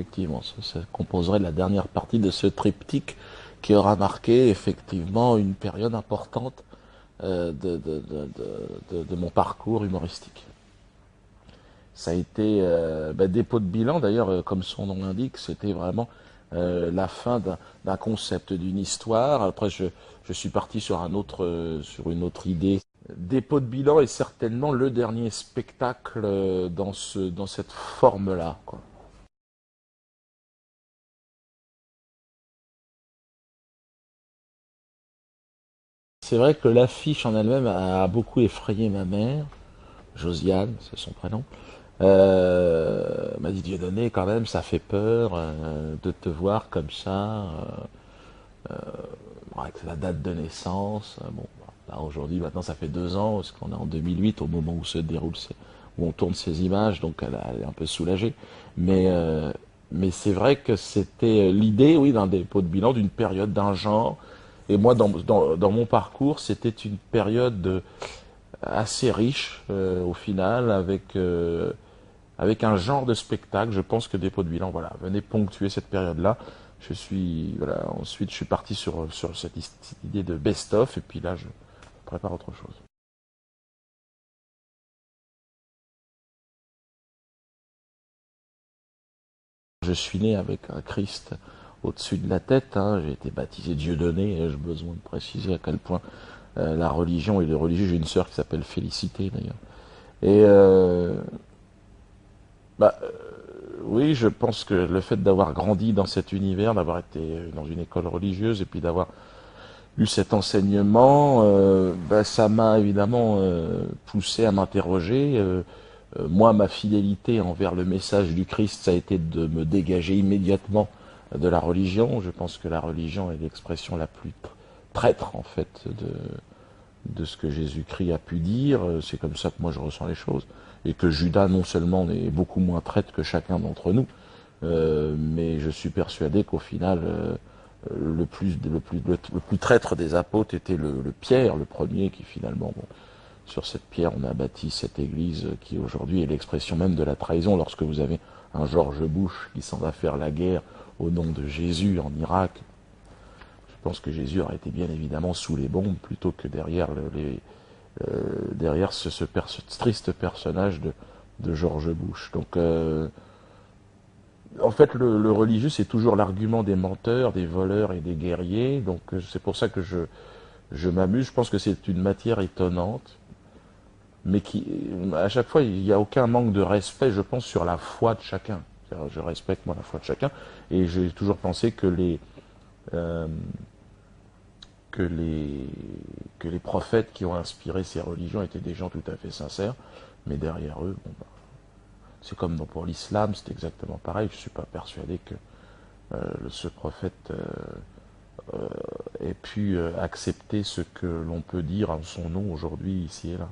effectivement. Ça composerait la dernière partie de ce triptyque qui aura marqué effectivement une période importante de mon parcours humoristique. Ça a été dépôt de bilan, d'ailleurs, comme son nom l'indique, c'était vraiment la fin d'un concept, d'une histoire. Après, je suis parti sur sur une autre idée. Dépôt de bilan est certainement le dernier spectacle dans cette forme-là, quoi. C'est vrai que l'affiche en elle-même a beaucoup effrayé ma mère, Josiane, c'est son prénom. M'a dit Dieudonné, quand même, ça fait peur de te voir comme ça, avec la date de naissance. Bon, là aujourd'hui, maintenant, ça fait 2 ans, parce qu'on est en 2008, au moment où se déroule, où on tourne ces images, donc elle est un peu soulagée. Mais, euh, mais c'est vrai que c'était l'idée, oui, d'un dépôt de bilan, d'une période, d'un genre. Et moi, dans mon parcours, c'était une période assez riche, au final, avec un genre de spectacle. Je pense que Dépôt de bilan, voilà, venait ponctuer cette période-là. Voilà, ensuite, je suis parti sur cette idée de best-of, et puis là, je prépare autre chose. Je suis né avec un Christ au-dessus de la tête, hein. J'ai été baptisé Dieudonné, et j'ai besoin de préciser à quel point la religion et le religieux, j'ai une sœur qui s'appelle Félicité d'ailleurs. Et bah, oui, je pense que le fait d'avoir grandi dans cet univers, d'avoir été dans une école religieuse et puis d'avoir eu cet enseignement, ça m'a évidemment poussé à m'interroger. Moi, ma fidélité envers le message du Christ, ça a été de me dégager immédiatement de la religion. Je pense que la religion est l'expression la plus traître, en fait, de ce que Jésus-Christ a pu dire. C'est comme ça que moi je ressens les choses. Et que Judas, non seulement, est beaucoup moins traître que chacun d'entre nous, mais je suis persuadé qu'au final, le plus traître des apôtres était le Pierre, le premier, qui finalement, bon, sur cette pierre, on a bâti cette église qui aujourd'hui est l'expression même de la trahison. Lorsque vous avez un George Bush qui s'en va faire la guerre au nom de Jésus en Irak, je pense que Jésus aurait été bien évidemment sous les bombes plutôt que derrière ce triste personnage de George Bush. Donc, en fait, le religieux, c'est toujours l'argument des menteurs, des voleurs et des guerriers. Donc, c'est pour ça que je m'amuse. Je pense que c'est une matière étonnante, mais qui, à chaque fois, il n'y a aucun manque de respect, je pense, sur la foi de chacun. Je respecte, moi, la foi de chacun, et j'ai toujours pensé euh, que les, que les prophètes qui ont inspiré ces religions étaient des gens tout à fait sincères, mais derrière eux, bon, c'est comme pour l'islam, c'est exactement pareil. Je ne suis pas persuadé que ce prophète ait pu accepter ce que l'on peut dire en son nom aujourd'hui, ici et là.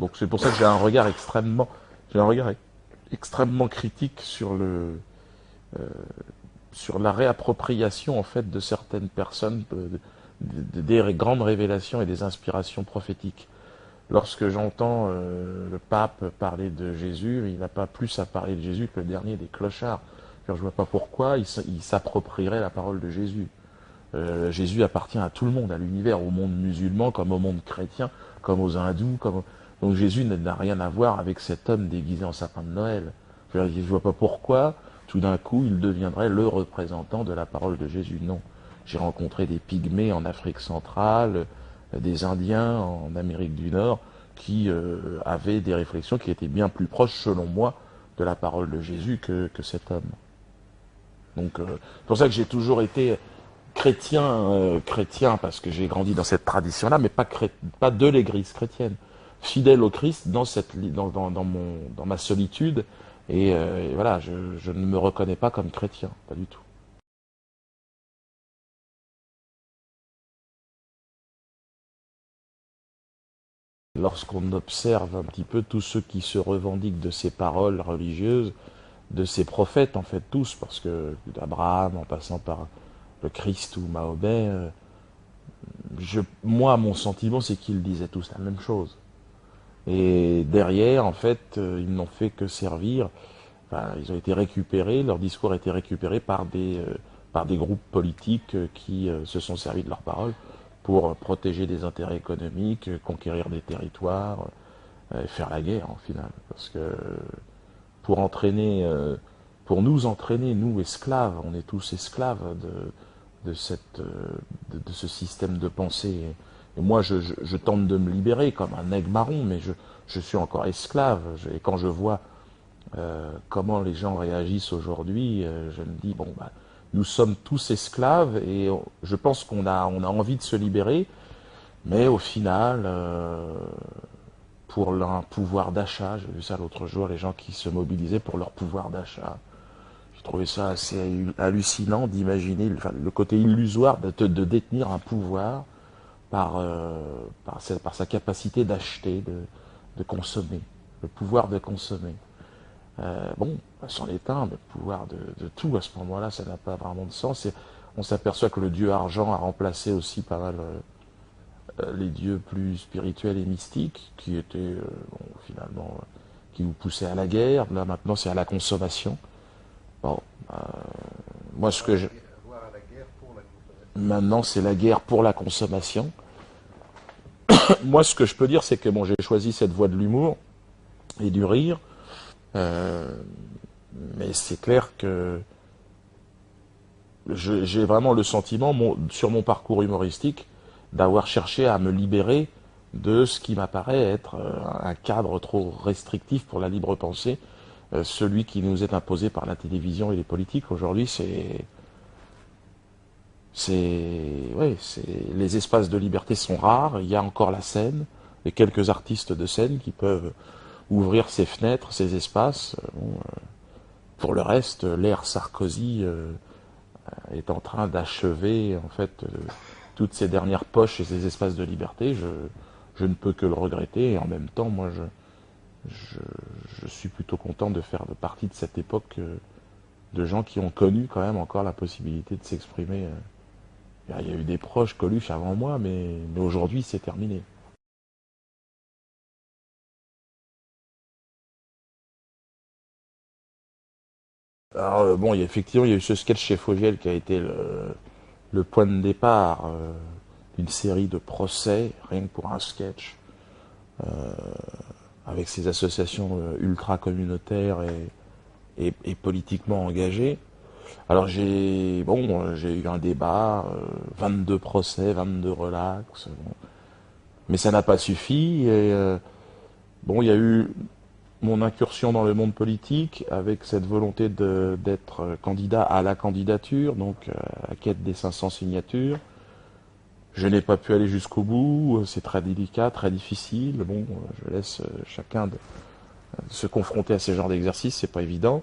Donc c'est pour ça que j'ai un regard extrêmement critique sur la réappropriation en fait de certaines personnes des grandes révélations et des inspirations prophétiques. Lorsque j'entends le pape parler de Jésus, il n'a pas plus à parler de Jésus que le dernier des clochards. Je ne vois pas pourquoi il s'approprierait la parole de Jésus. Jésus appartient à tout le monde, à l'univers, au monde musulman comme au monde chrétien, comme aux hindous. Donc Jésus n'a rien à voir avec cet homme déguisé en sapin de Noël. Je ne vois pas pourquoi, tout d'un coup, il deviendrait le représentant de la parole de Jésus. Non. J'ai rencontré des pygmées en Afrique centrale, des Indiens en Amérique du Nord, qui avaient des réflexions qui étaient bien plus proches, selon moi, de la parole de Jésus que cet homme. Donc c'est pour ça que j'ai toujours été chrétien parce que j'ai grandi dans cette tradition-là, mais pas de l'Église chrétienne. Fidèle au Christ dans ma solitude, et voilà, je ne me reconnais pas comme chrétien, pas du tout. Lorsqu'on observe un petit peu tous ceux qui se revendiquent de ces paroles religieuses, de ces prophètes, en fait tous, parce que d'Abraham en passant par le Christ ou Mahomet, moi, mon sentiment, c'est qu'ils disaient tous la même chose. Et derrière, en fait, ils n'ont fait que servir enfin, ils ont été récupérés, leur discours a été récupéré par des groupes politiques qui se sont servis de leurs paroles pour protéger des intérêts économiques, conquérir des territoires, et faire la guerre en final. Parce que pour entraîner, pour nous entraîner, nous esclaves, on est tous esclaves de ce système de pensée. Et moi, je tente de me libérer comme un aigle marron, mais je suis encore esclave. Et quand je vois comment les gens réagissent aujourd'hui, je me dis, bon, bah, nous sommes tous esclaves et je pense on a envie de se libérer, mais au final, pour leur pouvoir d'achat, j'ai vu ça l'autre jour, les gens qui se mobilisaient pour leur pouvoir d'achat. J'ai trouvé ça assez hallucinant d'imaginer le côté illusoire de détenir un pouvoir par sa capacité d'acheter, de consommer, le pouvoir de consommer. Bon, c'en est un, mais le pouvoir de tout à ce moment-là, ça n'a pas vraiment de sens. Et on s'aperçoit que le dieu argent a remplacé aussi pas mal les dieux plus spirituels et mystiques, qui étaient bon, finalement qui nous poussaient à la guerre. Là maintenant, c'est à la consommation. Bon, moi ce que je maintenant, c'est la guerre pour la consommation. Moi, ce que je peux dire, c'est que bon, j'ai choisi cette voie de l'humour et du rire. Euh, mais c'est clair que j'ai vraiment le sentiment, sur mon parcours humoristique, d'avoir cherché à me libérer de ce qui m'apparaît être un cadre trop restrictif pour la libre pensée, celui qui nous est imposé par la télévision et les politiques. Aujourd'hui, ouais, les espaces de liberté sont rares. Il y a encore la scène, et quelques artistes de scène qui peuvent ouvrir ces fenêtres, ces espaces. Bon, pour le reste, l'ère Sarkozy est en train d'achever en fait toutes ces dernières poches et ces espaces de liberté. Je ne peux que le regretter et en même temps, moi, je, je suis plutôt content de faire partie de cette époque de gens qui ont connu quand même encore la possibilité de s'exprimer. Il y a eu des proches Coluche avant moi, mais aujourd'hui c'est terminé. Alors bon, effectivement, il y a eu ce sketch chez Fogiel qui a été le point de départ d'une série de procès, rien que pour un sketch, avec ces associations ultra communautaires et politiquement engagées. Alors j'ai eu un débat, 22 procès, 22 relax, bon. Mais ça n'a pas suffi. Et bon, il y a eu mon incursion dans le monde politique avec cette volonté d'être candidat à la candidature, donc à la quête des 500 signatures. Je n'ai pas pu aller jusqu'au bout, c'est très délicat, très difficile. Bon, je laisse chacun de se confronter à ce genre d'exercice, c'est pas évident.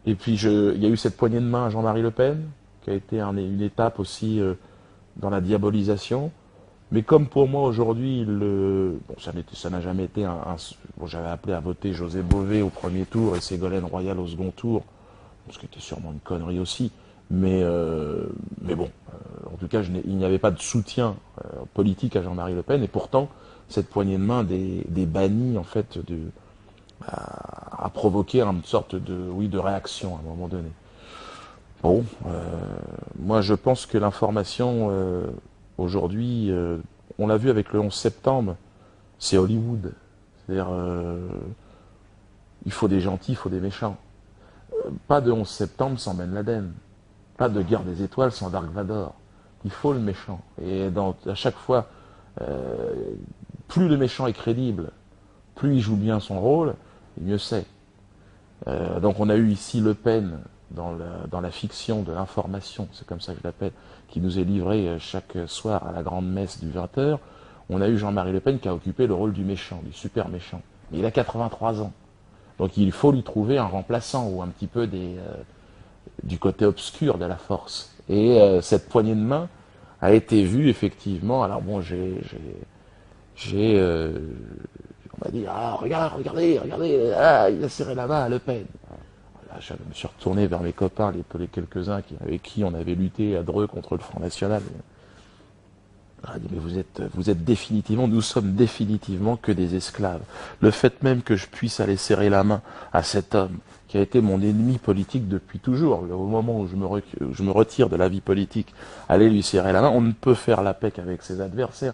Et puis il y a eu cette poignée de main à Jean-Marie Le Pen, qui a été une étape aussi dans la diabolisation. Mais comme pour moi aujourd'hui, bon, ça n'a jamais été bon, j'avais appelé à voter José Bové au premier tour et Ségolène Royal au second tour, ce qui était sûrement une connerie aussi. Mais bon, en tout cas, il n'y avait pas de soutien politique à Jean-Marie Le Pen, et pourtant, cette poignée de main des bannis, en fait, a provoqué une sorte oui, de réaction à un moment donné. Bon, moi je pense que l'information aujourd'hui, on l'a vu avec le 11 septembre, c'est Hollywood. C'est-à-dire, il faut des gentils, il faut des méchants. Pas de 11 septembre sans Ben Laden. Pas de guerre des étoiles sans Dark Vador. Il faut le méchant. Et à chaque fois, euh, plus le méchant est crédible, plus il joue bien son rôle, mieux c'est. Donc on a eu ici Le Pen dans la fiction de l'information, c'est comme ça que je l'appelle, qui nous est livré chaque soir à la grande messe du 20h. On a eu Jean-Marie Le Pen qui a occupé le rôle du méchant, du super méchant. Mais il a 83 ans. Donc il faut lui trouver un remplaçant ou un petit peu du côté obscur de la force. Et cette poignée de main a été vue effectivement. Alors bon, on m'a dit, ah regardez, ah, il a serré la main à Le Pen. Là, je me suis retourné vers mes copains, les quelques-uns avec qui on avait lutté à Dreux contre le Front National. Ah, mais vous êtes définitivement, nous sommes définitivement que des esclaves. Le fait même que je puisse aller serrer la main à cet homme qui a été mon ennemi politique depuis toujours, au moment où je me retire de la vie politique, aller lui serrer la main, on ne peut faire la paix qu'avec ses adversaires.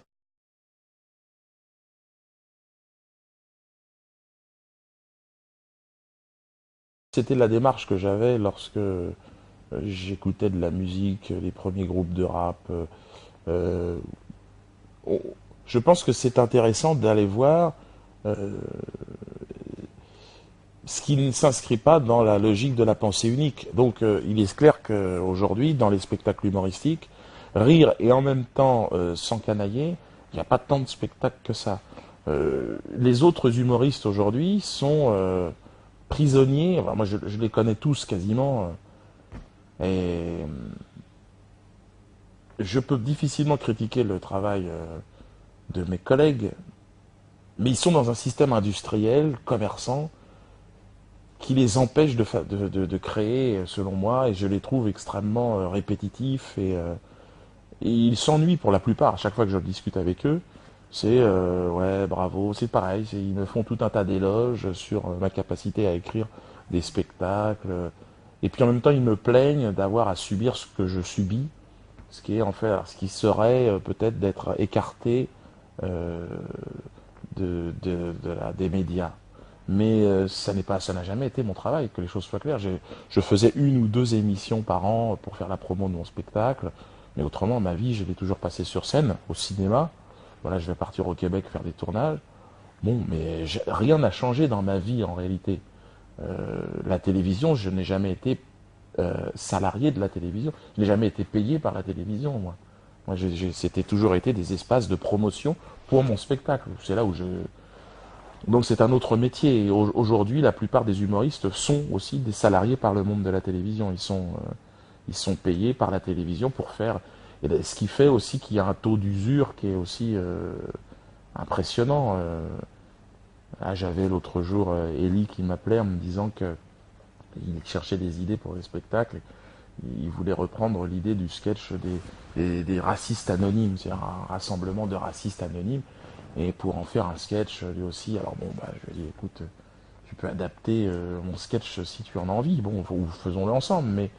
C'était la démarche que j'avais lorsque j'écoutais de la musique, les premiers groupes de rap. Euh, on- je pense que c'est intéressant d'aller voir euh, ce qui ne s'inscrit pas dans la logique de la pensée unique. Donc il est clair qu'aujourd'hui, dans les spectacles humoristiques, rire et en même temps s'encanailler, il n'y a pas tant de spectacles que ça. Les autres humoristes aujourd'hui sont prisonniers, enfin, moi je les connais tous quasiment, et je peux difficilement critiquer le travail de mes collègues, mais ils sont dans un système industriel, commerçant, qui les empêche de créer, selon moi, et je les trouve extrêmement répétitifs, et ils s'ennuient pour la plupart. À chaque fois que je discute avec eux, c'est ouais, bravo, c'est pareil, ils me font tout un tas d'éloges sur ma capacité à écrire des spectacles, et puis en même temps ils me plaignent d'avoir à subir ce que je subis, ce qui est en fait, ce qui serait peut-être d'être écarté euh, des médias. Mais ça n'a jamais été mon travail, que les choses soient claires. Je faisais une ou deux émissions par an pour faire la promo de mon spectacle, mais autrement, ma vie, je l'ai toujours passée sur scène, au cinéma. Voilà, je vais partir au Québec faire des tournages. Bon, mais rien n'a changé dans ma vie en réalité. La télévision, je n'ai jamais été salarié de la télévision. Je n'ai jamais été payé par la télévision, moi. Moi, c'était toujours été des espaces de promotion pour mon spectacle. C'est là où je, donc c'est un autre métier. Et aujourd'hui, la plupart des humoristes sont aussi des salariés par le monde de la télévision. Ils sont payés par la télévision pour faire. Et ce qui fait aussi qu'il y a un taux d'usure qui est aussi impressionnant. Ah, j'avais l'autre jour Ellie qui m'appelait en me disant que il cherchait des idées pour les spectacles. Il voulait reprendre l'idée du sketch des racistes anonymes, c'est-à-dire un rassemblement de racistes anonymes, et pour en faire un sketch lui aussi. Alors bon, bah, je lui ai dit, écoute, tu peux adapter mon sketch si tu en as envie, bon, ou faisons-le ensemble, mais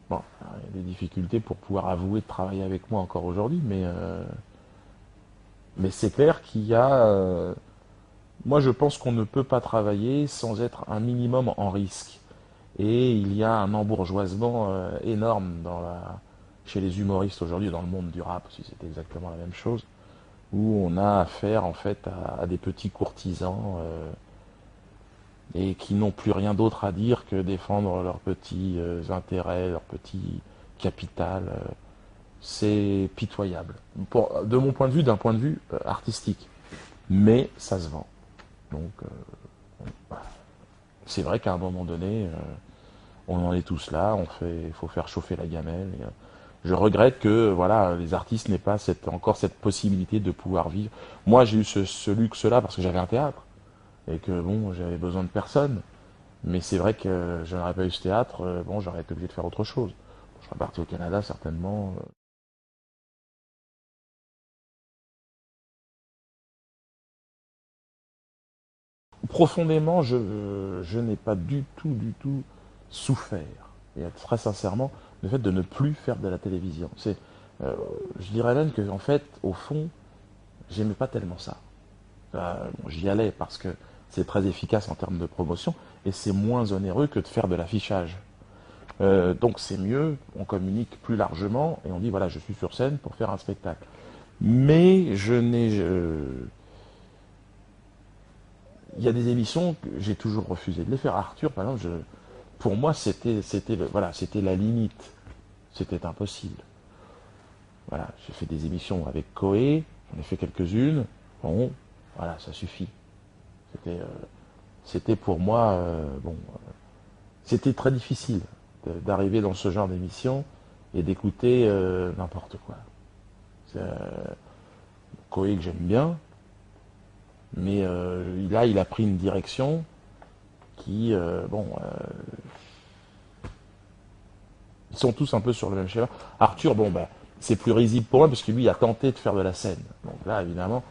bon, il y a des difficultés pour pouvoir avouer de travailler avec moi encore aujourd'hui, mais c'est clair qu'il y a... moi, je pense qu'on ne peut pas travailler sans être un minimum en risque. Et il y a un embourgeoisement énorme chez les humoristes aujourd'hui, dans le monde du rap, si c'est exactement la même chose, où on a affaire en fait à des petits courtisans et qui n'ont plus rien d'autre à dire que défendre leurs petits intérêts, leur petit capital. C'est pitoyable, de mon point de vue, d'un point de vue artistique. Mais ça se vend. Donc c'est vrai qu'à un moment donné, on en est tous là, il faut faire chauffer la gamelle. Je regrette que voilà, les artistes n'aient pas encore cette possibilité de pouvoir vivre. Moi, j'ai eu ce luxe-là parce que j'avais un théâtre et que bon, j'avais besoin de personne. Mais c'est vrai que je n'aurais pas eu ce théâtre, bon, j'aurais été obligé de faire autre chose. Je serais parti au Canada certainement. Profondément, je n'ai pas du tout souffert. Et très sincèrement, le fait de ne plus faire de la télévision. Je dirais même que en fait, au fond, j'aimais pas tellement ça. Bon, j'y allais parce que c'est très efficace en termes de promotion et c'est moins onéreux que de faire de l'affichage. Donc c'est mieux, on communique plus largement et on dit voilà, je suis sur scène pour faire un spectacle. Mais il y a des émissions que j'ai toujours refusé de les faire. Arthur, par exemple, pour moi, voilà, c'était la limite. C'était impossible. Voilà, j'ai fait des émissions avec Coé, j'en ai fait quelques-unes. Bon, voilà, ça suffit. C'était, pour moi, bon, c'était très difficile d'arriver dans ce genre d'émission et d'écouter n'importe quoi. C'est, Coé que j'aime bien, mais là, il a pris une direction qui, bon, ils sont tous un peu sur le même schéma. Arthur, bon, bah, c'est plus risible pour moi parce que lui il a tenté de faire de la scène. Donc là, évidemment,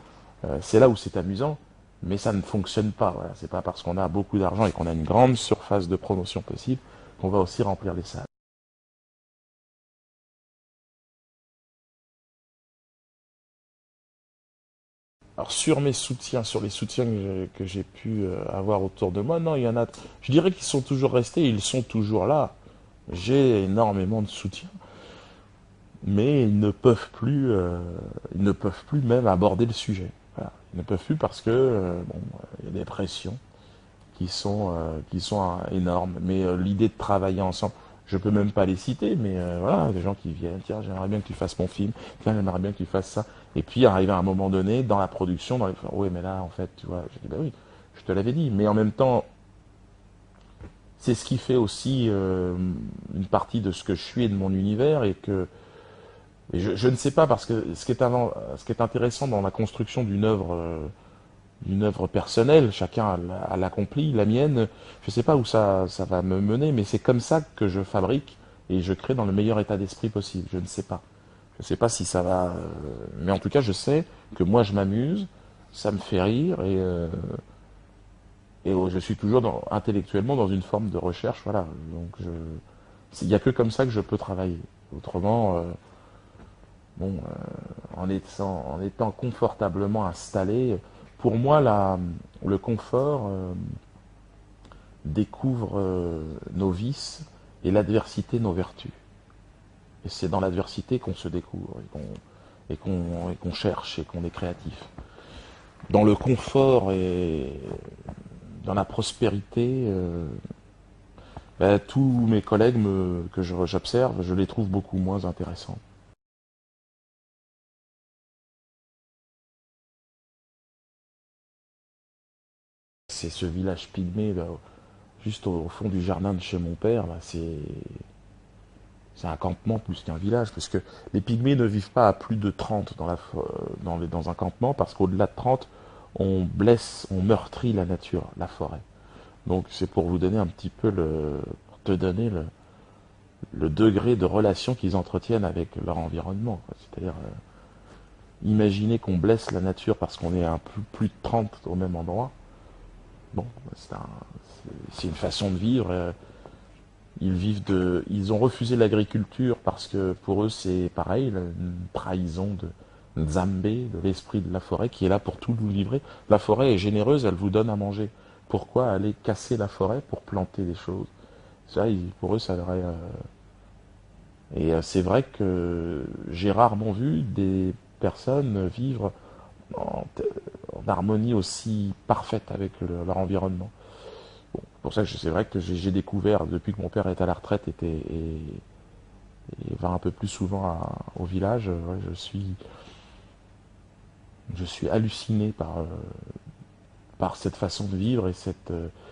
c'est là où c'est amusant, mais ça ne fonctionne pas. Voilà. C'est pas parce qu'on a beaucoup d'argent et qu'on a une grande surface de promotion possible qu'on va aussi remplir les salles. Alors sur mes soutiens, sur les soutiens que j'ai pu avoir autour de moi, non, il y en a. Je dirais qu'ils sont toujours restés, ils sont toujours là. J'ai énormément de soutien, mais ils ne peuvent plus même aborder le sujet. Voilà. Ils ne peuvent plus parce que bon, il y a des pressions qui sont énormes. Mais l'idée de travailler ensemble, je peux même pas les citer, mais voilà, des gens qui viennent, tiens, j'aimerais bien que tu fasses mon film, tiens, j'aimerais bien que tu fasses ça. Et puis arriver à un moment donné, dans la production, oui, mais là, en fait, tu vois, je dis, bah oui, je te l'avais dit, mais en même temps, c'est ce qui fait aussi une partie de ce que je suis et de mon univers, et je ne sais pas, parce que ce qui est intéressant dans la construction d'une œuvre personnelle, chacun a l'accompli, la mienne, je ne sais pas où ça va me mener, mais c'est comme ça que je fabrique et je crée dans le meilleur état d'esprit possible, je ne sais pas. Je ne sais pas si ça va... mais en tout cas, je sais que moi, je m'amuse, ça me fait rire, et je suis toujours intellectuellement dans une forme de recherche, voilà. Donc, il n'y a que comme ça que je peux travailler. Autrement, bon, en étant confortablement installé, pour moi, le confort découvre nos vices et l'adversité nos vertus. Et c'est dans l'adversité qu'on se découvre et qu'on cherche et qu'on est créatif. Dans le confort et dans la prospérité, ben, tous mes collègues que j'observe, je les trouve beaucoup moins intéressants. C'est ce village pygmée, là, juste au fond du jardin de chez mon père, là, c'est un campement plus qu'un village, parce que les pygmées ne vivent pas à plus de 30 dans un campement, parce qu'au-delà de 30, on blesse, on meurtrit la nature, la forêt. Donc c'est pour vous donner un petit peu pour te donner le degré de relation qu'ils entretiennent avec leur environnement. C'est-à-dire, imaginer qu'on blesse la nature parce qu'on est à plus de 30 au même endroit, bon, c'est une façon de vivre. Ils ont refusé l'agriculture parce que pour eux c'est pareil, une trahison de Nzambé, de l'esprit de la forêt qui est là pour tout nous livrer. La forêt est généreuse, elle vous donne à manger. Pourquoi aller casser la forêt pour planter des choses? Ça, pour eux, ça aurait. Et c'est vrai que j'ai rarement vu des personnes vivre en, en harmonie aussi parfaite avec leur environnement. Bon, pour ça, c'est vrai que j'ai découvert, depuis que mon père est à la retraite et va un peu plus souvent au village, ouais, je suis halluciné par cette façon de vivre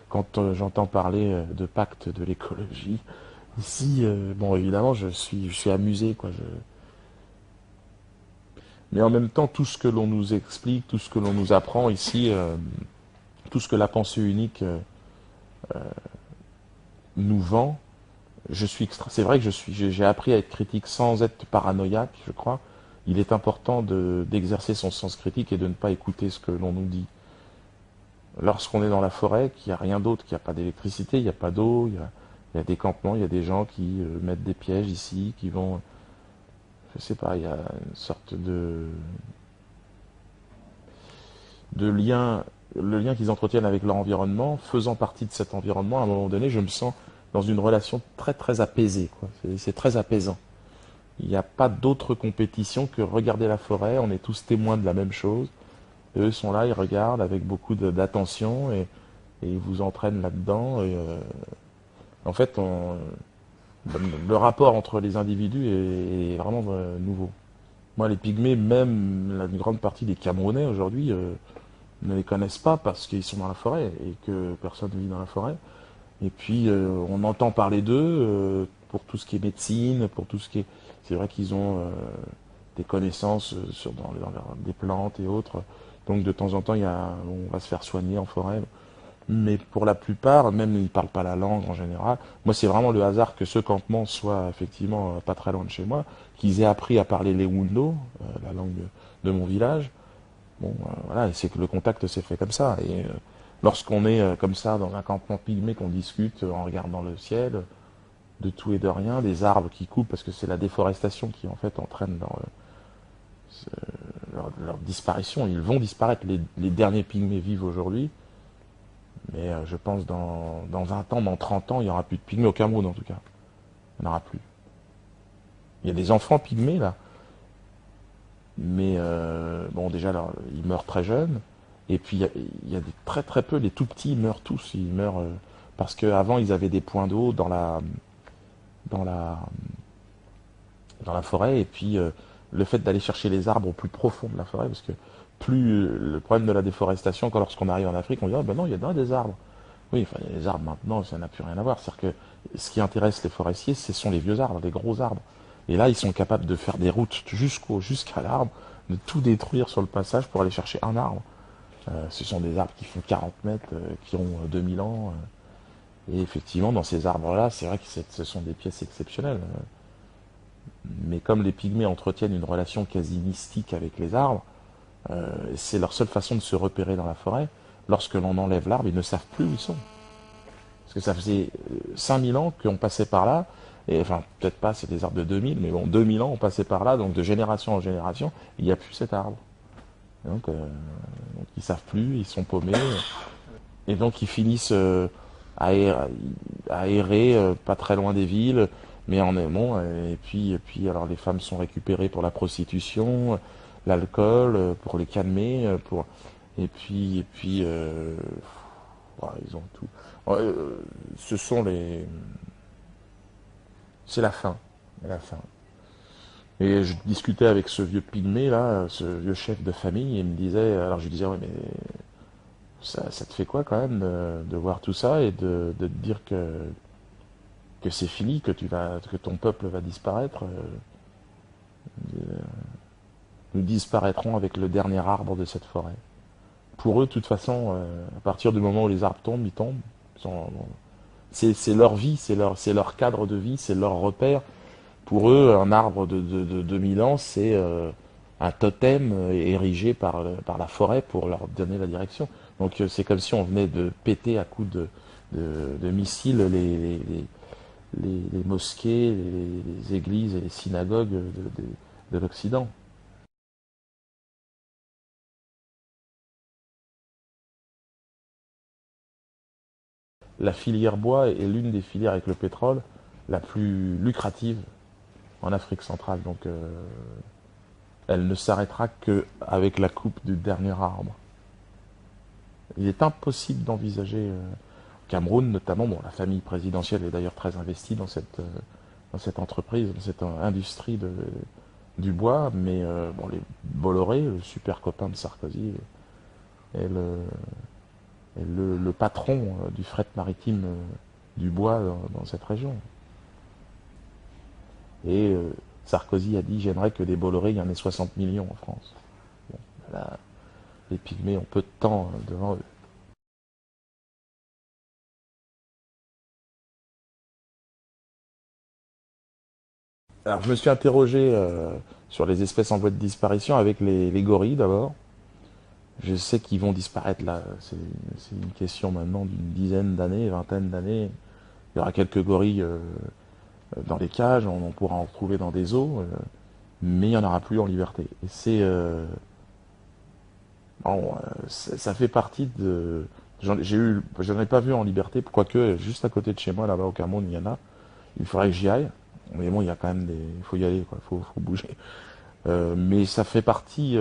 quand j'entends parler de pacte de l'écologie, ici, bon, évidemment, je suis amusé, quoi. Mais en même temps, tout ce que l'on nous explique, tout ce que l'on nous apprend ici, tout ce que la pensée unique nous vend, c'est vrai que j'ai appris à être critique sans être paranoïaque, je crois. Il est important d'exercer son sens critique et de ne pas écouter ce que l'on nous dit. Lorsqu'on est dans la forêt, qu'il n'y a rien d'autre, qu'il n'y a pas d'électricité, il n'y a pas d'eau, il y a des campements, il y a des gens qui mettent des pièges ici, qui vont, je sais pas, il y a une sorte de lien, le lien qu'ils entretiennent avec leur environnement, faisant partie de cet environnement, à un moment donné, je me sens dans une relation très très apaisée, quoi. C'est très apaisant. Il n'y a pas d'autre compétition que regarder la forêt, on est tous témoins de la même chose. Et eux sont là, ils regardent avec beaucoup d'attention et ils vous entraînent là-dedans. En fait, le rapport entre les individus est vraiment nouveau. Moi, les pygmées, même une grande partie des Camerounais aujourd'hui, ne les connaissent pas parce qu'ils sont dans la forêt et que personne ne vit dans la forêt. Et puis, on entend parler d'eux pour tout ce qui est médecine, pour tout ce qui est... C'est vrai qu'ils ont des connaissances des plantes et autres. Donc, de temps en temps, on va se faire soigner en forêt. Mais pour la plupart, même ils ne parlent pas la langue en général. Moi, c'est vraiment le hasard que ce campement soit effectivement pas très loin de chez moi, qu'ils aient appris à parler les Wundo, la langue de mon village. Bon, voilà, et c'est que le contact s'est fait comme ça. Et lorsqu'on est comme ça dans un campement pygmée, qu'on discute en regardant le ciel, de tout et de rien, des arbres qui coupent, parce que c'est la déforestation qui en fait entraîne leur disparition. Ils vont disparaître. Les derniers pygmées vivent aujourd'hui, mais je pense dans 20 ans, dans 30 ans, il n'y aura plus de pygmées au Cameroun en tout cas. Il n'y en aura plus. Il y a des enfants pygmées là, mais bon déjà ils meurent très jeunes. Et puis il y a des, très très peu, les tout petits ils meurent tous. Ils meurent parce qu'avant ils avaient des points d'eau dans la, dans la forêt. Et puis le fait d'aller chercher les arbres au plus profond de la forêt, parce que plus le problème de la déforestation, quand lorsqu'on arrive en Afrique, on dit ah ben non, il y a des arbres. Oui, enfin, les arbres maintenant, ça n'a plus rien à voir. C'est-à-dire que ce qui intéresse les forestiers, ce sont les vieux arbres, les gros arbres. Et là, ils sont capables de faire des routes jusqu'à l'arbre, de tout détruire sur le passage pour aller chercher un arbre. Ce sont des arbres qui font 40 mètres, qui ont 2000 ans. Et effectivement, dans ces arbres-là, c'est vrai que ce sont des pièces exceptionnelles. Mais comme les pygmées entretiennent une relation quasi mystique avec les arbres, c'est leur seule façon de se repérer dans la forêt. Lorsque l'on enlève l'arbre, ils ne savent plus où ils sont. Parce que ça faisait 5000 ans qu'on passait par là, et enfin, peut-être pas, c'est des arbres de 2000, mais bon, 2000 ans on passait par là, donc de génération en génération, il n'y a plus cet arbre. Donc ils savent plus, ils sont paumés, et donc ils finissent à errer pas très loin des villes, mais en aimant, et puis alors les femmes sont récupérées pour la prostitution, l'alcool, pour les calmer, et puis, ouais, ils ont tout. Ouais, ce sont les. C'est la fin. Et je discutais avec ce vieux pygmée là, ce vieux chef de famille, et il me disait, alors je lui disais, ouais, mais ça te fait quoi quand même de voir tout ça et de te dire que c'est fini, que ton peuple va disparaître. Nous disparaîtrons avec le dernier arbre de cette forêt. Pour eux, de toute façon, à partir du moment où les arbres tombent, ils tombent. C'est leur vie, c'est leur cadre de vie, c'est leur repère. Pour eux, un arbre de 2000 ans, c'est un totem érigé par la forêt pour leur donner la direction. Donc c'est comme si on venait de péter à coups de missiles les mosquées, les églises et les synagogues de l'Occident. La filière bois est l'une des filières avec le pétrole la plus lucrative en Afrique centrale. Donc elle ne s'arrêtera qu'avec la coupe du dernier arbre. Il est impossible d'envisager, au Cameroun notamment, bon, la famille présidentielle est d'ailleurs très investie dans cette entreprise, dans cette industrie du bois, mais bon, les Bolloré, le super copain de Sarkozy, est le patron du fret maritime du bois dans cette région. Et Sarkozy a dit j'aimerais que des Bolloré, il y en ait 60 millions en France. Bon, là, les pygmées ont peu de temps devant eux. Alors je me suis interrogé sur les espèces en voie de disparition avec les gorilles d'abord. Je sais qu'ils vont disparaître là. C'est une question maintenant d'une dizaine d'années, vingtaine d'années. Il y aura quelques gorilles dans les cages, on pourra en trouver dans des zoos, mais il n'y en aura plus en liberté. Et bon, ça fait partie de. J'en ai pas vu en liberté, quoique juste à côté de chez moi, là-bas au Cameroun, il y en a. Il faudrait que j'y aille. Mais bon, il y a quand même des. Il faut y aller, quoi. Faut bouger. Mais ça fait partie,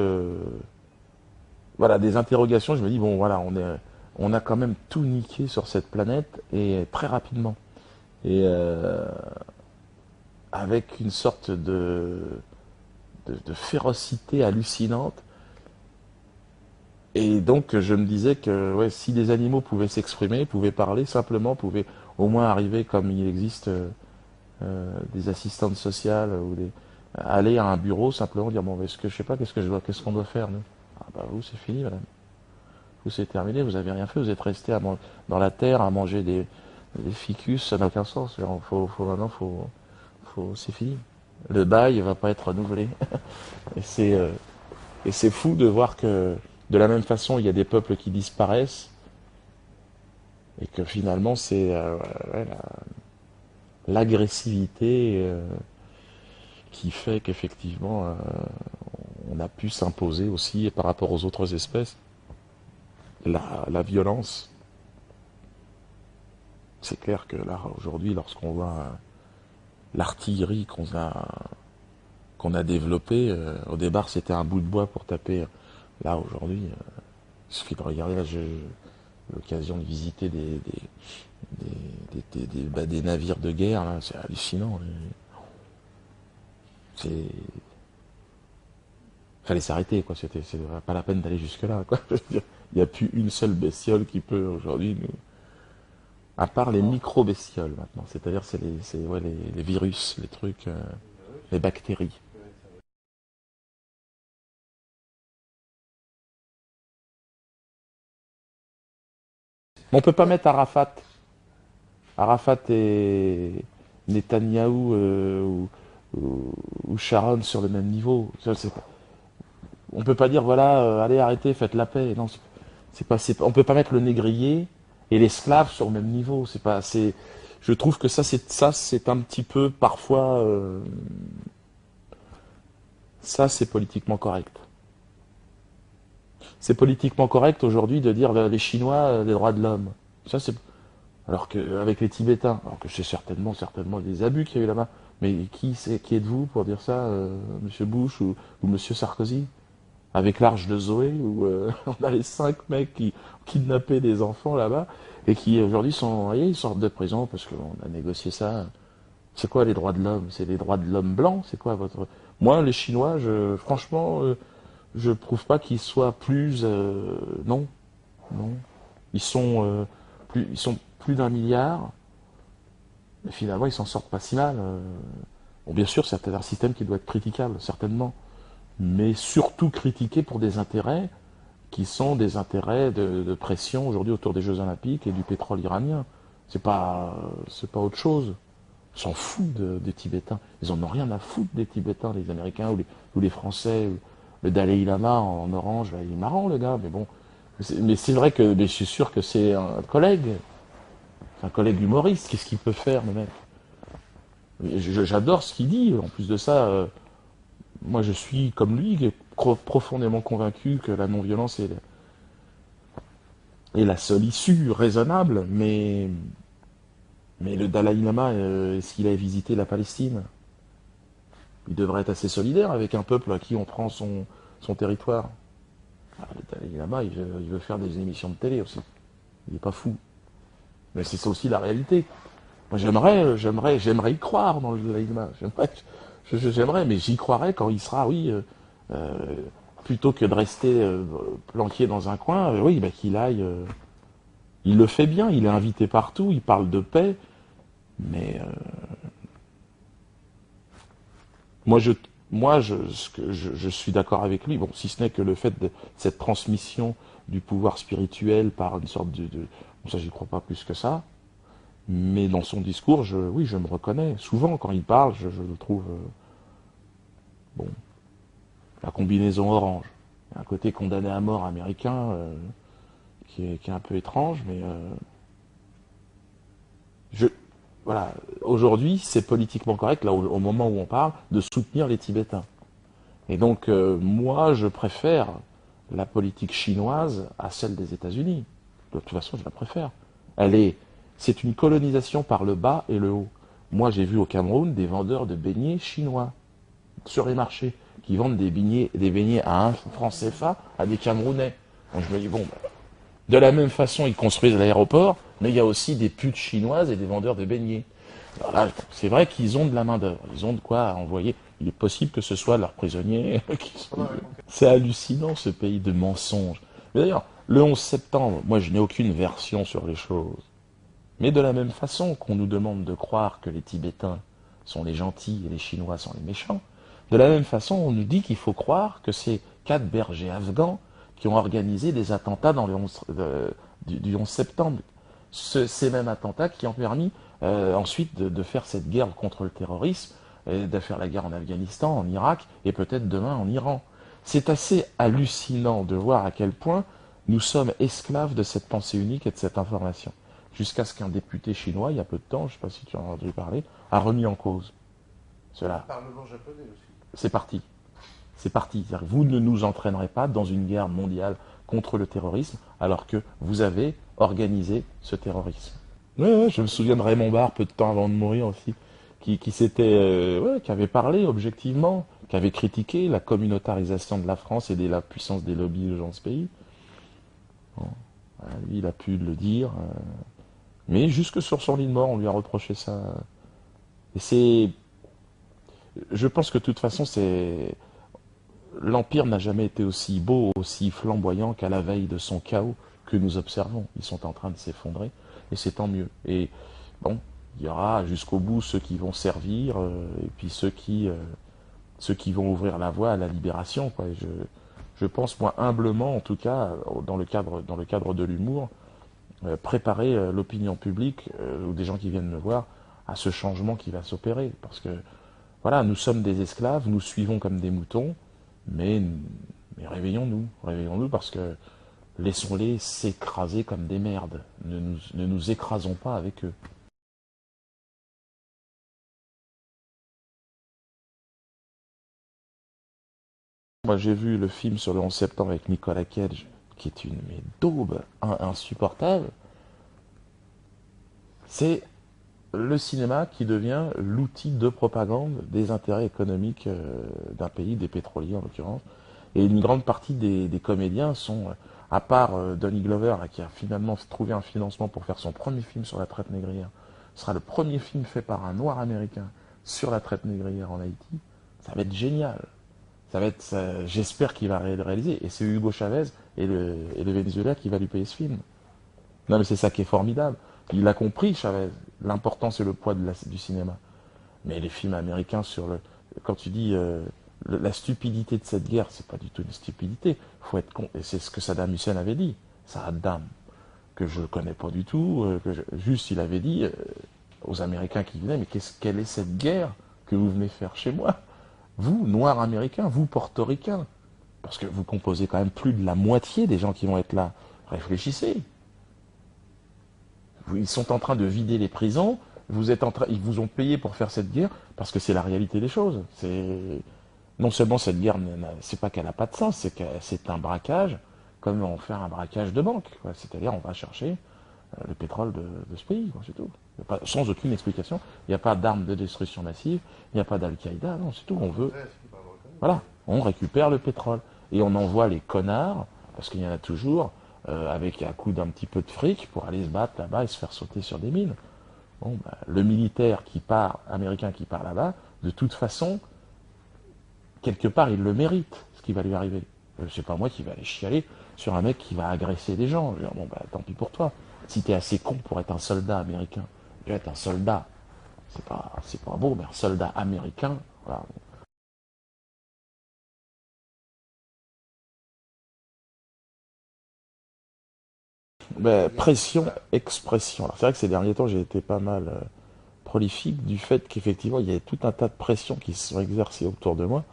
voilà, des interrogations. Je me dis bon, voilà, on a quand même tout niqué sur cette planète et très rapidement. Et avec une sorte de férocité hallucinante. Et donc je me disais que ouais, si les animaux pouvaient s'exprimer, pouvaient parler simplement, pouvaient au moins arriver comme il existe des assistantes sociales ou aller à un bureau simplement dire bon est-ce que je sais pas qu'est-ce qu'on doit faire nous. Ah bah vous c'est fini madame. vous c'est terminé, vous avez rien fait, vous êtes resté dans la terre à manger des ficus, ça n'a aucun sens. Maintenant, c'est fini. Le bail va pas être renouvelé. Et c'est fou de voir que de la même façon, il y a des peuples qui disparaissent et que finalement, c'est ouais, l'agressivité qui fait qu'effectivement, on a pu s'imposer aussi par rapport aux autres espèces. La violence, c'est clair que là, aujourd'hui, lorsqu'on voit l'artillerie qu'on a développée, au départ, c'était un bout de bois pour taper. Là, aujourd'hui, il suffit de regarder, là, j'ai l'occasion de visiter des navires de guerre, là, c'est hallucinant. C'est... Fallait s'arrêter, quoi. C'est pas la peine d'aller jusque-là, quoi. Je veux dire, il n'y a plus une seule bestiole qui peut aujourd'hui nous... À part les micro-bestioles maintenant, c'est-à-dire ouais, les virus, les trucs, les bactéries. On peut pas mettre Arafat et Netanyahou ou Sharon sur le même niveau. On peut pas dire voilà, allez arrêtez, faites la paix. Non, on peut pas mettre le négrier et l'esclave sur le même niveau. Je trouve que ça c'est un petit peu parfois ça c'est politiquement correct. C'est politiquement correct aujourd'hui de dire les Chinois des droits de l'homme. Ça c'est alors que avec les Tibétains, alors que c'est certainement des abus qu'il y a eu là-bas. Mais qui êtes-vous pour dire ça, Monsieur Bush ou Monsieur Sarkozy? Avec l'Arche de Zoé, où on a les 5 mecs qui kidnappaient des enfants là-bas, et qui aujourd'hui ils sortent de prison parce qu'on a négocié ça. C'est quoi les droits de l'homme? C'est les droits de l'homme blanc? C'est quoi votre... Moi, les Chinois, franchement, je prouve pas qu'ils soient plus... non, non. Ils sont plus d'un milliard, mais finalement, ils s'en sortent pas si mal. Bon, bien sûr, c'est un système qui doit être critiquable, certainement, mais surtout critiqué pour des intérêts qui sont des intérêts de pression aujourd'hui autour des Jeux Olympiques et du pétrole iranien. C'est pas autre chose. Ils s'en foutent des Tibétains. Ils en ont rien à foutre des Tibétains, les Américains ou les Français. Le Dalai Lama en orange, là, il est marrant le gars, mais bon. Mais c'est vrai que mais je suis sûr que c'est un collègue humoriste. Qu'est-ce qu'il peut faire, le mec? J'adore ce qu'il dit. En plus de ça, moi je suis comme lui profondément convaincu que la non-violence est la seule issue raisonnable, mais le Dalai Lama, est-ce qu'il a visité la Palestine? Il devrait être assez solidaire avec un peuple à qui on prend son territoire. Ah, le Dalai Lama, il veut faire des émissions de télé aussi. Il n'est pas fou. Mais c'est ça aussi la réalité. Moi j'aimerais y croire dans le Dalai Lama. J'aimerais, mais j'y croirais quand il sera, oui, plutôt que de rester planqué dans un coin, oui, bah, qu'il aille. Il le fait bien, il est invité partout, il parle de paix, mais moi, je suis d'accord avec lui, bon, si ce n'est que le fait de cette transmission du pouvoir spirituel par une sorte bon, ça j'y crois pas plus que ça, mais dans son discours, oui, je me reconnais. Souvent, quand il parle, je le trouve, bon, la combinaison orange. Il y a un côté condamné à mort américain qui est un peu étrange, mais voilà, aujourd'hui, c'est politiquement correct, là, au moment où on parle, de soutenir les Tibétains. Et donc, moi, je préfère la politique chinoise à celle des États-Unis. De toute façon, je la préfère. C'est une colonisation par le bas et le haut. Moi, j'ai vu au Cameroun des vendeurs de beignets chinois sur les marchés qui vendent des beignets à 1 franc CFA à des Camerounais. Donc je me dis, bon, de la même façon, ils construisent l'aéroport, mais il y a aussi des putes chinoises et des vendeurs de beignets. Alors là, c'est vrai qu'ils ont de la main-d'œuvre, ils ont de quoi envoyer. Il est possible que ce soit leurs prisonniers qui sont... C'est hallucinant ce pays de mensonges. Mais d'ailleurs, le 11 septembre, moi je n'ai aucune version sur les choses. Mais de la même façon qu'on nous demande de croire que les Tibétains sont les gentils et les Chinois sont les méchants, de la même façon on nous dit qu'il faut croire que ces 4 bergers afghans qui ont organisé des attentats dans du 11 septembre. Ces mêmes attentats qui ont permis ensuite de faire cette guerre contre le terrorisme, et de faire la guerre en Afghanistan, en Irak, et peut-être demain en Iran. C'est assez hallucinant de voir à quel point nous sommes esclaves de cette pensée unique et de cette information. Jusqu'à ce qu'un député chinois, il y a peu de temps, je ne sais pas si tu en as entendu parler, a remis en cause cela. Le Parlement japonais aussi. C'est parti. C'est parti. Vous ne nous entraînerez pas dans une guerre mondiale contre le terrorisme, alors que vous avez organisé ce terrorisme. Ouais, je me souviens de Raymond Barre, peu de temps avant de mourir aussi, qui avait parlé objectivement, qui avait critiqué la communautarisation de la France et la puissance des lobbies dans ce pays. Bon, lui, il a pu le dire, mais jusque sur son lit de mort, on lui a reproché ça. Et je pense que de toute façon, l'Empire n'a jamais été aussi beau, aussi flamboyant qu'à la veille de son chaos que nous observons. Ils sont en train de s'effondrer, et c'est tant mieux. Et bon, il y aura jusqu'au bout ceux qui vont servir, et puis ceux qui vont ouvrir la voie à la libération, quoi. Et je pense, moi, humblement, en tout cas, dans le cadre de l'humour, préparer l'opinion publique, ou des gens qui viennent me voir, à ce changement qui va s'opérer. Parce que, voilà, nous sommes des esclaves, nous suivons comme des moutons, mais réveillons-nous parce que laissons-les s'écraser comme des merdes. Ne nous écrasons pas avec eux. Moi, j'ai vu le film sur le 11 septembre avec Nicolas Cage, qui est une daube insupportable. C'est le cinéma qui devient l'outil de propagande des intérêts économiques d'un pays, des pétroliers en l'occurrence. Et une grande partie des comédiens sont, à part Donny Glover, là, qui a finalement trouvé un financement pour faire son premier film sur la traite négrière, ce sera le premier film fait par un noir américain sur la traite négrière en Haïti. Ça va être génial. J'espère qu'il va le réaliser. Et c'est Hugo Chavez et le Venezuela qui va lui payer ce film. Non, mais c'est ça qui est formidable. Il a compris, Chavez, l'importance et le poids du cinéma. Mais les films américains quand tu dis la stupidité de cette guerre, c'est pas du tout une stupidité. Faut être con. Et c'est ce que Saddam Hussein avait dit. Saddam, que je connais pas du tout, juste il avait dit aux Américains qui venaient, mais quelle est cette guerre que vous venez faire chez moi? Vous, Noirs américains, vous, Portoricains, parce que vous composez quand même plus de la moitié des gens qui vont être là. Réfléchissez. Ils sont en train de vider les prisons, ils vous ont payé pour faire cette guerre, parce que c'est la réalité des choses. Non seulement cette guerre, c'est pas qu'elle n'a pas de sens, c'est que c'est un braquage, comme on fait un braquage de banque. C'est-à-dire, on va chercher le pétrole de ce pays, c'est tout. Sans aucune explication. Il n'y a pas d'armes de destruction massive, il n'y a pas d'Al-Qaïda, non, c'est tout. On veut. Voilà, on récupère le pétrole. Et on envoie les connards, parce qu'il y en a toujours, avec un coup d'un petit peu de fric, pour aller se battre là-bas et se faire sauter sur des mines. Bon, le militaire américain qui part là-bas, de toute façon, quelque part, il le mérite, ce qui va lui arriver. C'est pas moi qui vais aller chialer sur un mec qui va agresser des gens. Je vais dire, bon, tant pis pour toi. Si t'es assez con pour être un soldat américain, tu vas être un soldat. C'est pas beau, mais un soldat américain, voilà. Pression, expression. Alors c'est vrai que ces derniers temps, j'ai été pas mal prolifique du fait qu'effectivement, il y a tout un tas de pressions qui se sont exercées autour de moi,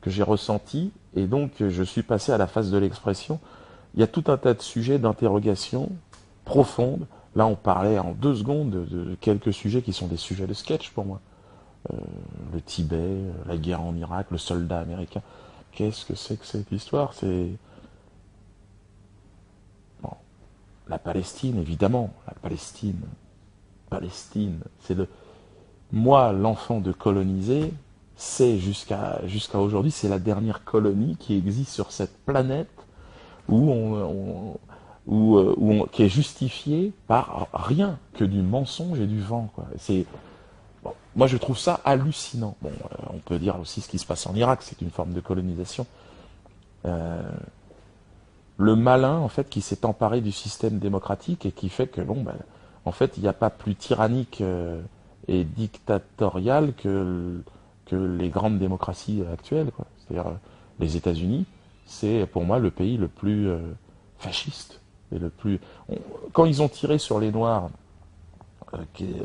que j'ai ressenti, et donc je suis passé à la phase de l'expression. Il y a tout un tas de sujets d'interrogation profonde. Là, on parlait en 2 secondes de quelques sujets qui sont des sujets de sketch pour moi. Le Tibet, la guerre en Irak, le soldat américain. Qu'est-ce que c'est que cette histoire? C'est... Bon, la Palestine, évidemment. La Palestine. Palestine. Moi, l'enfant de colonisé, c'est jusqu'à aujourd'hui, c'est la dernière colonie qui existe sur cette planète qui est justifiée par rien que du mensonge et du vent, quoi. Bon, moi, je trouve ça hallucinant. Bon, on peut dire aussi ce qui se passe en Irak, c'est une forme de colonisation. Le malin, en fait, qui s'est emparé du système démocratique et qui fait que, en fait, il n'y a pas plus tyrannique et dictatorial que les grandes démocraties actuelles, quoi. C'est-à-dire les États-Unis, c'est pour moi le pays le plus fasciste et le plus. Quand ils ont tiré sur les Noirs,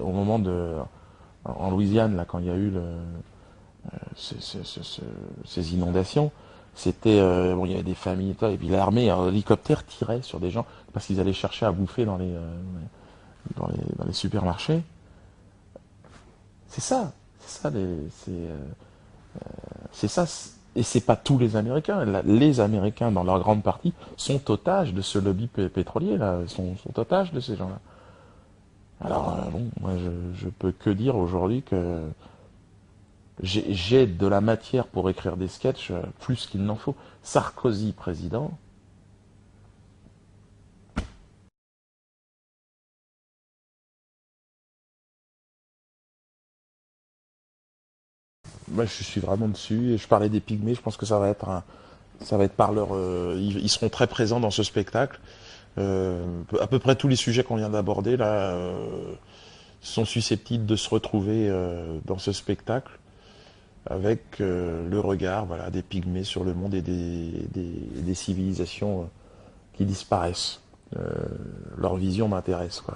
au moment de en Louisiane, là, quand il y a eu ces inondations, c'était bon, il y avait des familles et puis l'armée, un hélicoptère tirait sur des gens parce qu'ils allaient chercher à bouffer dans les supermarchés. C'est ça, c'est ça, c'est ça. Et c'est pas tous les Américains. Les Américains, dans leur grande partie, sont otages de ce lobby pétrolier là, sont otages de ces gens-là. Alors bon, moi je peux que dire aujourd'hui que j'ai de la matière pour écrire des sketchs plus qu'il n'en faut. Sarkozy président. Moi je suis vraiment dessus et je parlais des Pygmées. Je pense que ça va être par leur, ils seront très présents dans ce spectacle. À peu près tous les sujets qu'on vient d'aborder là sont susceptibles de se retrouver dans ce spectacle avec le regard voilà, des pygmées sur le monde et des civilisations qui disparaissent. Leur vision m'intéresse. Quoi.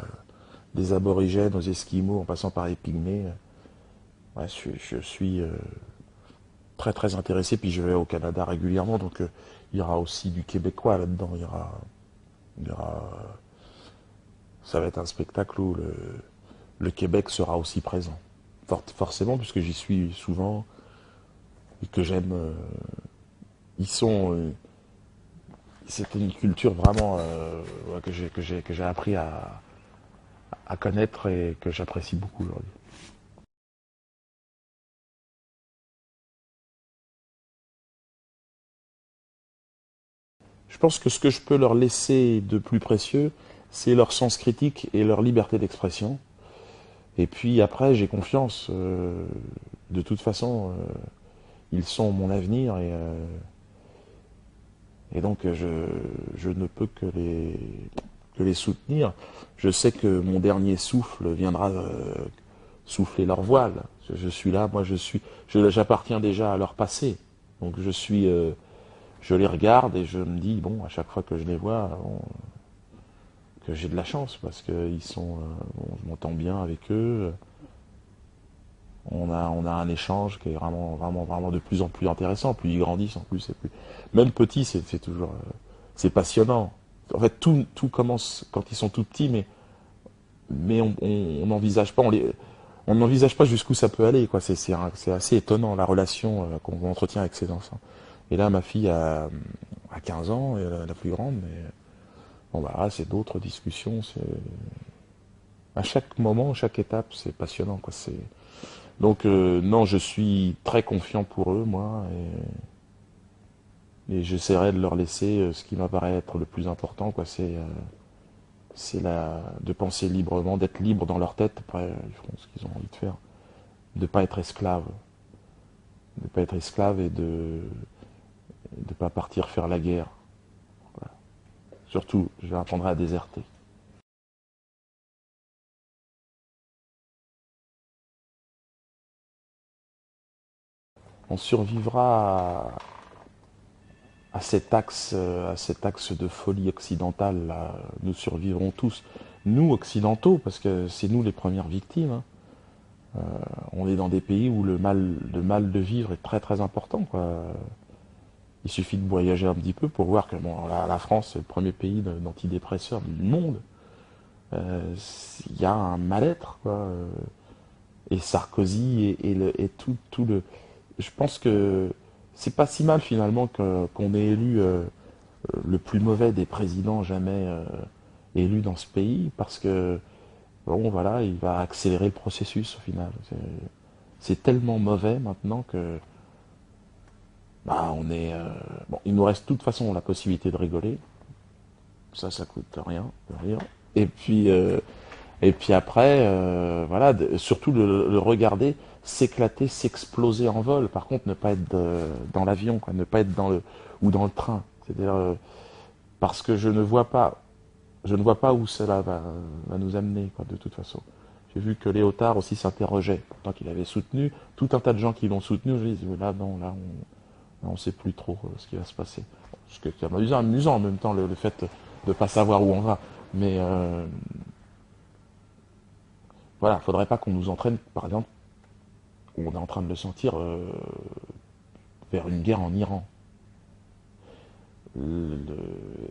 Des aborigènes aux esquimaux en passant par les pygmées. Ouais, je suis très très intéressé. Puis je vais au Canada régulièrement, donc il y aura aussi du québécois là-dedans. Il y aura, ça va être un spectacle où le Québec sera aussi présent. Forcément, puisque j'y suis souvent et que j'aime. Ils sont. C'est une culture vraiment ouais, que j'ai appris à connaître et que j'apprécie beaucoup aujourd'hui. Je pense que ce que je peux leur laisser de plus précieux, c'est leur sens critique et leur liberté d'expression. Et puis après, j'ai confiance. De toute façon, ils sont mon avenir et donc je ne peux que les soutenir. Je sais que mon dernier souffle viendra souffler leur voile. Je suis là, moi j'appartiens déjà à leur passé. Donc je les regarde et je me dis, bon, à chaque fois que je les vois, bon, que j'ai de la chance parce que bon, je m'entends bien avec eux. On a un échange qui est vraiment, vraiment, vraiment de plus en plus intéressant. Plus ils grandissent, en plus, même petits, c'est toujours, c'est passionnant. En fait, tout commence quand ils sont tout petits, mais on n'envisage pas, on n'envisage pas jusqu'où ça peut aller, quoi. C'est assez étonnant la relation qu'on entretient avec ses enfants. Et là, ma fille a 15 ans, et la plus grande, mais bon, bah, c'est d'autres discussions. À chaque moment, chaque étape, c'est passionnant, quoi. Donc non, je suis très confiant pour eux, moi, et j'essaierai de leur laisser ce qui m'apparaît être le plus important, quoi. De penser librement, d'être libre dans leur tête. Après, ils feront ce qu'ils ont envie de faire, de pas être esclave, et de pas partir faire la guerre. Voilà. Surtout, je leur apprendrai à déserter. On survivra à cet axe de folie occidentale, là. Nous survivrons tous. Nous, occidentaux, parce que c'est nous les premières victimes. Hein. On est dans des pays où le mal de vivre est très très important. Quoi. Il suffit de voyager un petit peu pour voir que bon, la France, c'est le premier pays d'antidépresseurs du monde. Il y a un mal-être. Quoi. Et Sarkozy et tout le... Je pense que c'est pas si mal finalement qu'on ait élu le plus mauvais des présidents jamais élus dans ce pays, parce que bon voilà, il va accélérer le processus au final. C'est tellement mauvais maintenant que bah on est bon, il nous reste de toute façon la possibilité de rigoler. Ça coûte rien, de rire. Et puis après, voilà, surtout le regarder s'éclater, s'exploser en vol. Par contre, ne pas être dans l'avion, quoi, ne pas être ou dans le train. C'est-à-dire parce que je ne vois pas où cela va nous amener, quoi, de toute façon. J'ai vu que Léotard aussi s'interrogeait, pourtant qu'il avait soutenu, tout un tas de gens qui l'ont soutenu. Je dis là non, là on ne sait plus trop ce qui va se passer. Ce qui est amusant en même temps, le fait de ne pas savoir où on va. Mais voilà, il ne faudrait pas qu'on nous entraîne, par exemple, on est en train de le sentir, vers une guerre en Iran.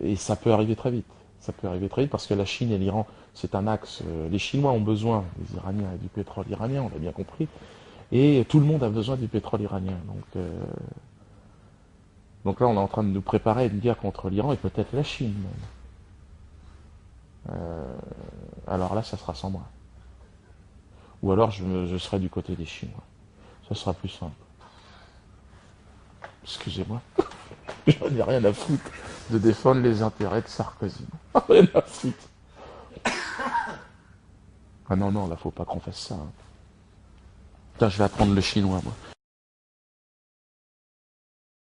Et ça peut arriver très vite. Ça peut arriver très vite parce que la Chine et l'Iran, c'est un axe. Les Chinois ont besoin des Iraniens et du pétrole iranien, on l'a bien compris. Et tout le monde a besoin du pétrole iranien. Donc là, on est en train de nous préparer à une guerre contre l'Iran et peut-être la Chine même. Alors là, ça sera sans moi. Ou alors je serai du côté des Chinois. Ça sera plus simple. Excusez-moi. J'en ai rien à foutre de défendre les intérêts de Sarkozy. Rien à foutre. Ah non, non, là, faut pas qu'on fasse ça. Hein. Putain, je vais apprendre le chinois, moi.